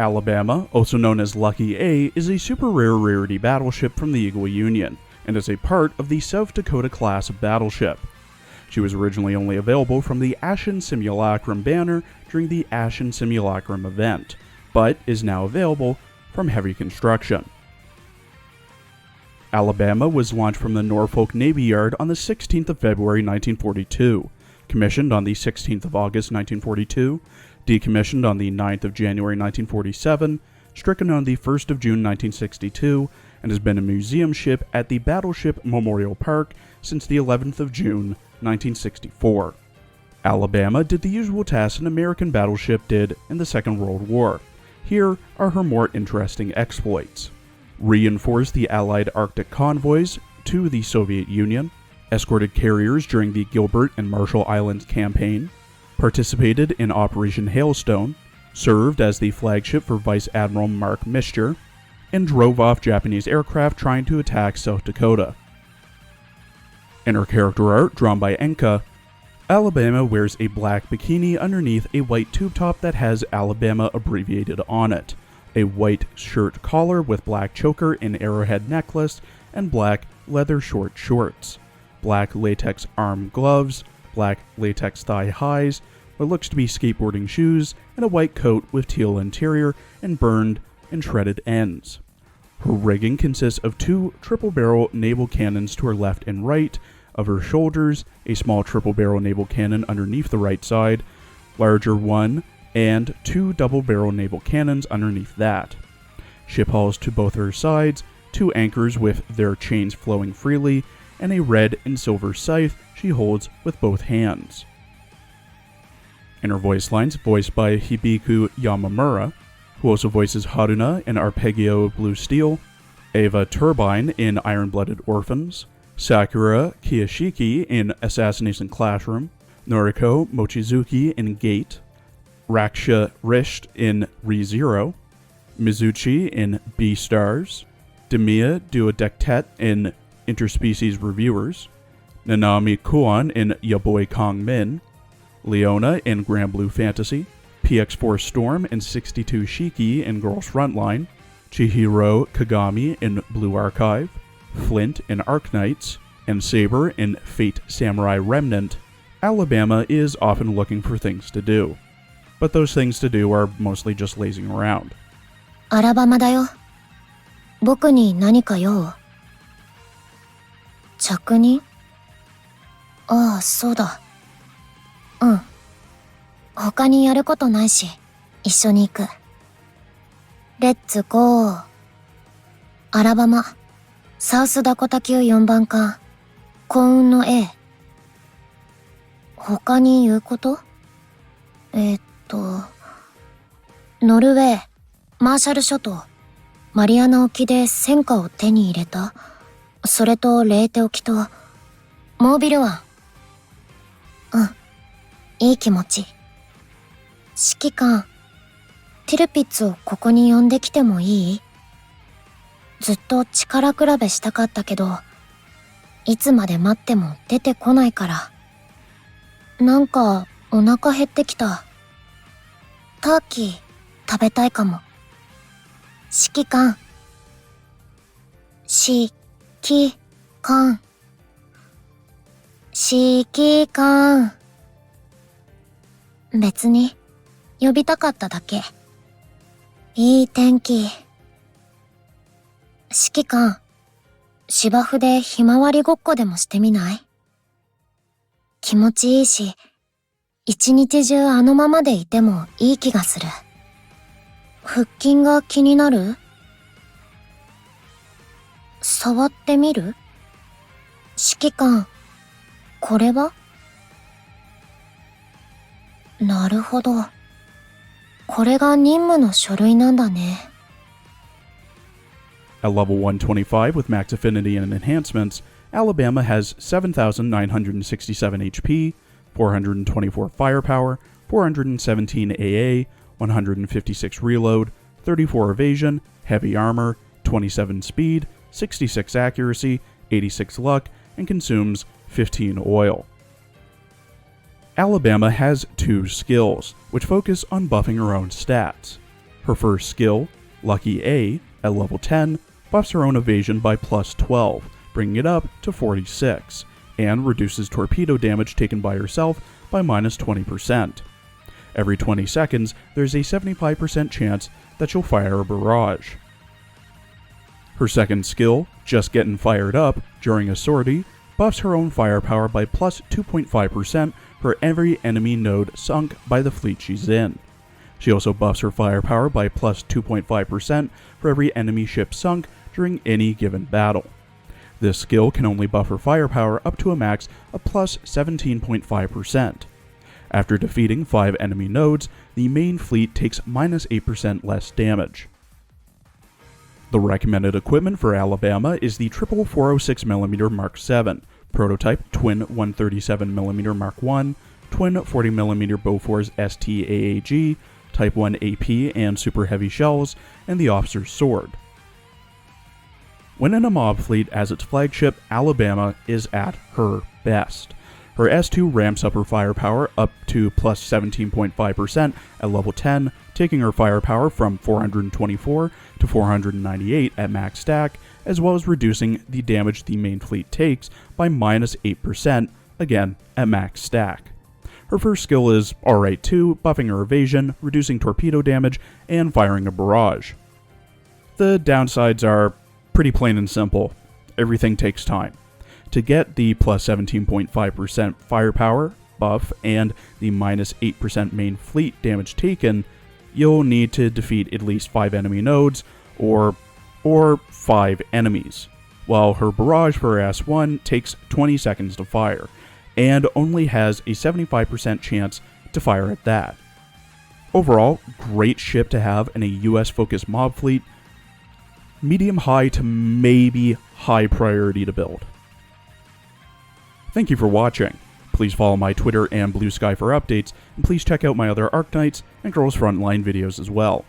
Alabama, also known as Lucky A, is a super rare rarity battleship from the Eagle Union, and is a part of the South Dakota class of battleship. She was originally only available from the Ashen Simulacrum banner during the Ashen Simulacrum event, but is now available from heavy construction. Alabama was launched from the Norfolk Navy Yard on the 16th of February 1942, commissioned on the 16th of August 1942, decommissioned on the 9th of January 1947, stricken on the 1st of June 1962, and has been a museum ship at the Battleship Memorial Park since the 11th of June 1964. Alabama did the usual tasks an American battleship did in the Second World War. Here are her more interesting exploits. Reinforced the Allied Arctic convoys to the Soviet Union, escorted carriers during the Gilbert and Marshall Islands campaign, participated in Operation Hailstone, served as the flagship for Vice Admiral Mark Mischer, and drove off Japanese aircraft trying to attack South Dakota. In her character art, drawn by Enka, Alabama wears a black bikini underneath a white tube top that has Alabama abbreviated on it, a white shirt collar with black choker and arrowhead necklace, and black leather short shorts, black latex arm gloves, black latex thigh highs, what looks to be skateboarding shoes, and a white coat with teal interior and burned and shredded ends. Her rigging consists of two triple-barrel naval cannons to her left and right of her shoulders, a small triple-barrel naval cannon underneath the right side, larger one, and two double-barrel naval cannons underneath that. Ship hulls to both her sides, two anchors with their chains flowing freely, and a red and silver scythe she holds with both hands. In her voice lines, voiced by Hibiko Yamamura, who also voices Haruna in Arpeggio Blue Steel, Ava Turbine in Iron-Blooded Orphans, Sakura Kiyashiki in Assassination Classroom, Noriko Mochizuki in Gate, Raksha Risht in ReZero, Mizuchi in B-Stars, Demiya Duodectet in Interspecies Reviewers, Nanami Kuon in Yaboy Kong Min, Leona in Grand Blue Fantasy, PX4 Storm and 62 Shiki in Girls Frontline, Chihiro Kagami in Blue Archive, Flint in Arknights, and Saber in Fate Samurai Remnant. Alabama is often looking for things to do, but those things to do are mostly just lazing around. アラバマだよ。僕に何か用？着任？ああ、そうだ。うん。他にやることないし、一緒に行く。レッツゴー。アラバマ、サウスダコタ級4番艦、幸運の A。他に言うこと？ノルウェー、マーシャル諸島、マリアナ沖で戦果を手に入れた。それとレーテ沖と、モービル湾。うん、いい気持ち。指揮官、ティルピッツをここに呼んできてもいい？ずっと力比べしたかったけど、いつまで待っても出てこないから。なんかお腹減ってきた。ターキー食べたいかも。指揮官。指揮官。指揮官。別に呼びたかっただけ。いい天気。指揮官、芝生でひまわりごっこでもしてみない？気持ちいいし、一日中あのままでいてもいい気がする。腹筋が気になる？触ってみる？指揮官、これは？なるほど。これが任務の書類なんだね。At level 125 with max affinity and enhancements, Alabama has 7,967 HP, 424 firepower, 417 AA, 156 reload, 34 evasion, heavy armor, 27 speed, 66 accuracy, 86 luck, and consumes 15 oil. Alabama has two skills, which focus on buffing her own stats. Her first skill, Lucky A, at level 10, buffs her own evasion by plus 12, bringing it up to 46, and reduces torpedo damage taken by herself by minus 20%. Every 20 seconds, there's a 75% chance that she'll fire a barrage. Her second skill, Just Getting Fired Up, during a sortie, buffs her own firepower by plus 2.5% for every enemy node sunk by the fleet she's in. She also buffs her firepower by plus 2.5% for every enemy ship sunk during any given battle. This skill can only buff her firepower up to a max of plus 17.5%. After defeating 5 enemy nodes, the main fleet takes minus 8% less damage. The recommended equipment for Alabama is the triple 406mm Mark 7, prototype twin 137mm Mark 1, twin 40mm Bofors ST-AAG, Type 1 AP and super heavy shells, and the officer's sword. When in a mob fleet as its flagship, Alabama is at her best. Her S2 ramps up her firepower up to plus 17.5% at level 10, taking her firepower from 424 to 498 at max stack, as well as reducing the damage the main fleet takes by minus 8%, again at max stack. Her first skill is alright too, buffing her evasion, reducing torpedo damage, and firing a barrage. The downsides are pretty plain and simple. Everything takes time. To get the plus 17.5% firepower buff and the minus 8% main fleet damage taken, you'll need to defeat at least 5 enemy nodes or 5 enemies, while her barrage for S1 takes 20 seconds to fire, and only has a 75% chance to fire at that. Overall, great ship to have in a US-focused mob fleet, medium-high to maybe high priority to build. Thank you for watching. Please follow my Twitter and Blue Sky for updates, and please check out my other Arknights and Girls Frontline videos as well.